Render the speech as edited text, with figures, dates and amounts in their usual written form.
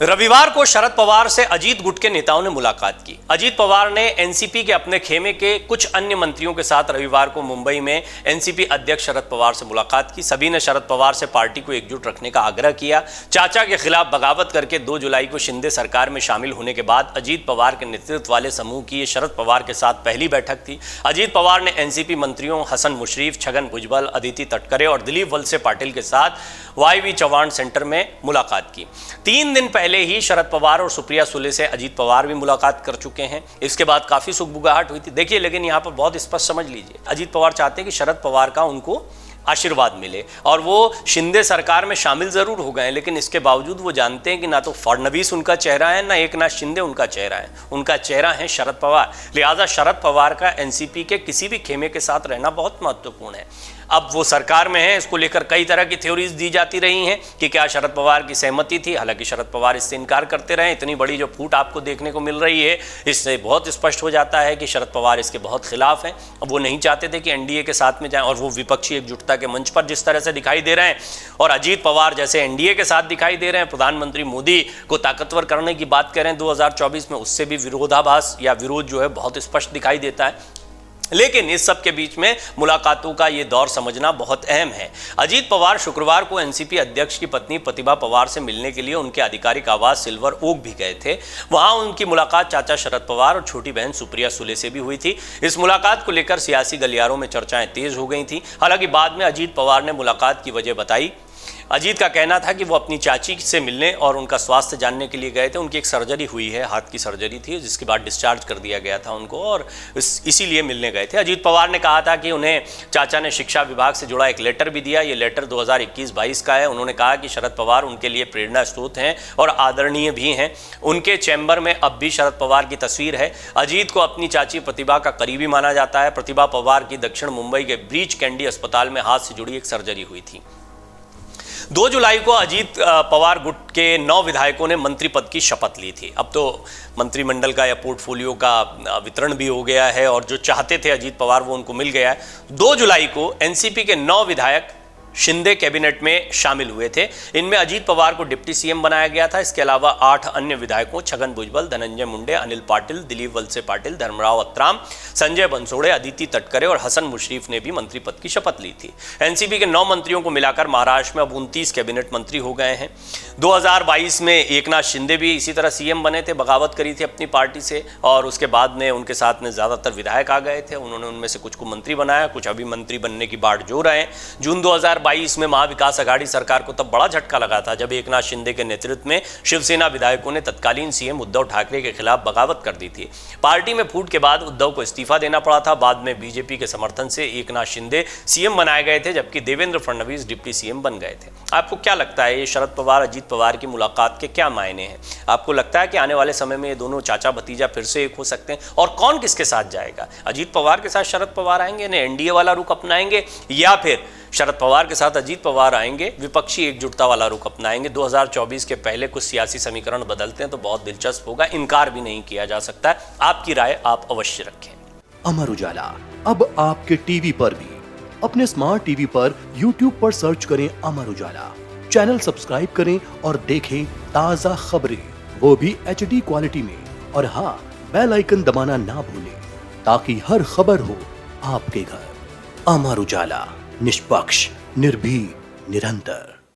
रविवार को शरद पवार से अजीत गुट के नेताओं ने मुलाकात की। अजीत पवार ने एनसीपी के अपने खेमे के कुछ अन्य मंत्रियों के साथ रविवार को मुंबई में एनसीपी अध्यक्ष शरद पवार से मुलाकात की। सभी ने शरद पवार से पार्टी को एकजुट रखने का आग्रह किया। चाचा के खिलाफ बगावत करके 2 जुलाई को शिंदे सरकार में शामिल होने के बाद अजीत पवार के नेतृत्व वाले समूह की ये शरद पवार के साथ पहली बैठक थी। अजीत पवार ने एनसीपी मंत्रियों हसन मुशर्रफ, छगन भुजबल, अदिति तटकरे और दिलीप वलसे पाटिल के साथ वाई चौहान सेंटर में मुलाकात की। 3 दिन पहले ही शरद पवार और सुप्रिया सुले से अजीत पवार भी मुलाकात कर चुके हैं। इसके बाद काफी सुगबुगाहट हुई थी। देखिए, लेकिन यहां पर बहुत स्पष्ट समझ लीजिए, अजीत पवार चाहते हैं कि शरद पवार का उनको आशीर्वाद मिले और वो शिंदे सरकार में शामिल जरूर हो गए, लेकिन इसके बावजूद वो जानते हैं कि ना तो फडणवीस उनका चेहरा है, ना एकनाथ शिंदे उनका चेहरा है। उनका चेहरा है शरद पवार। लिहाजा शरद पवार का एनसीपी के किसी भी खेमे के साथ रहना बहुत महत्वपूर्ण है। अब वो सरकार में है, इसको लेकर कई तरह की थ्योरीज दी जाती रही हैं कि क्या शरद पवार की सहमति थी। हालांकि शरद पवार इससे इनकार करते रहे। इतनी बड़ी जो फूट आपको देखने को मिल रही है, इससे बहुत स्पष्ट हो जाता है कि शरद पवार इसके बहुत खिलाफ हैं। अब वो नहीं चाहते थे कि एनडीए के साथ में जाएं और वो विपक्षी एकजुटता के मंच पर जिस तरह से दिखाई दे रहे हैं और अजीत पवार जैसे एनडीए के साथ दिखाई दे रहे हैं, प्रधानमंत्री मोदी को ताकतवर करने की बात करें 2024 में, उससे भी विरोधाभास या विरोध जो है बहुत स्पष्ट दिखाई देता है। लेकिन इस सब के बीच में मुलाकातों का ये दौर समझना बहुत अहम है। अजीत पवार शुक्रवार को एनसीपी अध्यक्ष की पत्नी प्रतिभा पवार से मिलने के लिए उनके आधिकारिक आवास सिल्वर ओक भी गए थे। वहां उनकी मुलाकात चाचा शरद पवार और छोटी बहन सुप्रिया सुले से भी हुई थी। इस मुलाकात को लेकर सियासी गलियारों में चर्चाएं तेज हो गई थी। हालांकि बाद में अजीत पवार ने मुलाकात की वजह बताई। अजीत का कहना था कि वो अपनी चाची से मिलने और उनका स्वास्थ्य जानने के लिए गए थे। उनकी एक सर्जरी हुई है, हाथ की सर्जरी थी, जिसके बाद डिस्चार्ज कर दिया गया था उनको और इसीलिए मिलने गए थे। अजीत पवार ने कहा था कि उन्हें चाचा ने शिक्षा विभाग से जुड़ा एक लेटर भी दिया। ये लेटर 2021-22 का है। उन्होंने कहा कि शरद पवार उनके लिए प्रेरणा स्रोत हैं और आदरणीय भी हैं। उनके चैम्बर में अब भी शरद पवार की तस्वीर है। अजीत को अपनी चाची प्रतिभा का करीबी माना जाता है। प्रतिभा पवार की दक्षिण मुंबई के ब्रीच कैंडी अस्पताल में हाथ से जुड़ी एक सर्जरी हुई थी। 2 जुलाई को अजीत पवार गुट के 9 विधायकों ने मंत्री पद की शपथ ली थी। अब तो मंत्रिमंडल का या पोर्टफोलियो का वितरण भी हो गया है और जो चाहते थे अजीत पवार वो उनको मिल गया है। 2 जुलाई को एनसीपी के 9 विधायक शिंदे कैबिनेट में शामिल हुए थे। इनमें अजीत पवार को डिप्टी सीएम बनाया गया था। इसके अलावा 8 अन्य विधायकों छगन भुजबल, धनंजय मुंडे, अनिल पाटिल, दिलीप वलसे पाटिल, धर्मराव अत्राम, संजय बंसोड़े, अदिति तटकरे और हसन मुशर्रफ ने भी मंत्री पद की शपथ ली थी। एनसीपी के 9 मंत्रियों को मिलाकर महाराष्ट्र में अब 29 कैबिनेट मंत्री हो गए हैं। 2022 में एकनाथ शिंदे भी इसी तरह सीएम बने थे, बगावत करी थी अपनी पार्टी से और उसके बाद में उनके साथ में ज्यादातर विधायक आ गए थे। उन्होंने उनमें से कुछ को मंत्री बनाया, कुछ अभी मंत्री बनने की बाट जो रहे हैं। जून 2022 में महाविकास अघाड़ी सरकार को तब बड़ा झटका लगा था जब एकनाथ शिंदे के नेतृत्व में शिवसेना विधायकों ने तत्कालीन सीएम उद्धव ठाकरे के खिलाफ बगावत कर दी थी। पार्टी में फूट के बाद उद्धव को इस्तीफा देना पड़ा था। बाद में बीजेपी के समर्थन से एकनाथ शिंदे सीएम बनाए गए थे, जबकि देवेंद्र फडणवीस डिप्टी सीएम बन गए थे। आपको क्या लगता है, ये शरद पवार अजीत पवार की मुलाकात के क्या मायने हैं? आपको लगता है कि आने वाले समय में ये दोनों चाचा भतीजा फिर से एक हो सकते हैं? और कौन किसके साथ जाएगा? अजीत पवार के साथ शरद पवार आएंगे, एनडीए वाला रुख अपनाएंगे, या फिर शरद पवार के साथ अजीत पवार आएंगे, विपक्षी एकजुटता वाला रुख अपनाएंगे? 2024 के पहले कुछ सियासी समीकरण बदलते हैं तो बहुत दिलचस्प होगा, इनकार भी नहीं किया जा सकता है। आपकी राय आप अवश्य रखें। अमर उजाला अब आपके टीवी पर भी। अपने स्मार्ट टीवी पर यूट्यूब पर सर्च करें अमर उजाला, चैनल सब्सक्राइब करें और देखें ताजा खबरें, वो भी HD क्वालिटी में। और हाँ, बेल आइकन दबाना ना भूलें ताकि हर खबर हो आपके घर। अमर उजाला, निष्पक्ष, निर्भीक, निरंतर।